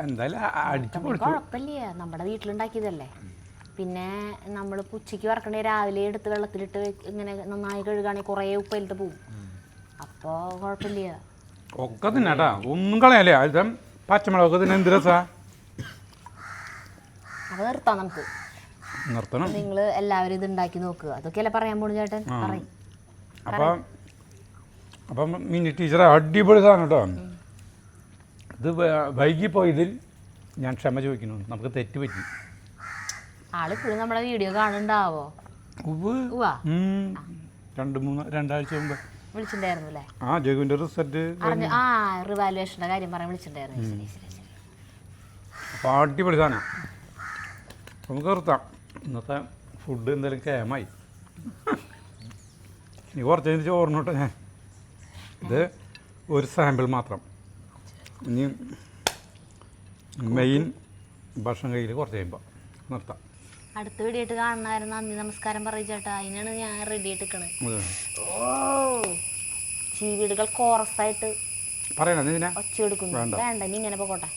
എന്തായാലും അടിച്ചു പൊളിച്ചു. കുഴപ്പമില്ല, നമ്മുടെ വീട്ടിലുണ്ടാക്കിയതല്ലേ. പിന്നെ നമ്മൾ ഉച്ചയ്ക്ക് വറക്കണേ രാവിലെ എടുത്ത് വെള്ളത്തിലിട്ട് ഇങ്ങനെ നന്നായി കഴുകുകയാണെങ്കിൽ കുറേ ഉപ്പിലിട്ട് പോവും. അപ്പോൾ കുഴപ്പമില്ല. ഒക്കെ തിന്നാട്ടാ, ഒന്നും കളയാലേ. അത് പച്ചമുളകൊക്കെ തിന്നെ എന്ത് രസാ. അത് നിർത്താം, നമുക്ക് നിർത്തണം. നിങ്ങൾ എല്ലാവരും ഇത് ഉണ്ടാക്കി നോക്കുക. അതൊക്കെയല്ലേ പറയാൻ പോണു ചേട്ടൻ. പറയും. അപ്പം മിനി ടീച്ചറെ അടിപൊളി സാധനം കേട്ടോ. ഇത് വൈകിപ്പോയതിൽ ഞാൻ ക്ഷമ ചോദിക്കുന്നു. നമുക്ക് തെറ്റ് പറ്റി. ആളിപ്പോഴും നമ്മുടെ വീഡിയോ കാണുന്നുണ്ടാവോ? രണ്ടാഴ്ച മുമ്പ് വിളിച്ചിട്ടുണ്ടായിരുന്നു അല്ലേ? ജഗുവിന്റെ റിസൾട്ട് റിവാലുവേഷന്റെ കാര്യം പറയാൻ വിളിച്ചിട്ടുണ്ടായിരുന്നു. അപ്പോൾ അടിപൊളി സാധനം. നമുക്ക് നിർത്താം. ഇന്നത്തെ ഫുഡ് എന്തായാലും കേമായി. ഇനി കുറച്ച് കഴിഞ്ഞ് ചോറിനോട്ടെ. ഞാൻ ഇത് ഒരു സാമ്പിൾ മാത്രം. ഇനി മെയിൻ ഭക്ഷണം കയ്യിൽ കുറച്ച് കഴിയുമ്പോൾ നിർത്താം. അടുത്ത വീഡിയോ ആയിട്ട് കാണുന്നായിരുന്നു. നന്ദി നമസ്കാരം പറയും ചേട്ടാ. അതിനാണ് ഞാൻ റെഡി ആയിട്ട് നിൽക്കണത്. ജീവികൾ കോറസായിട്ട് പറയണ ഒച്ച കൊടുക്കുന്നു. വേണ്ട, ഇനി ഇങ്ങനെ പോകട്ടെ.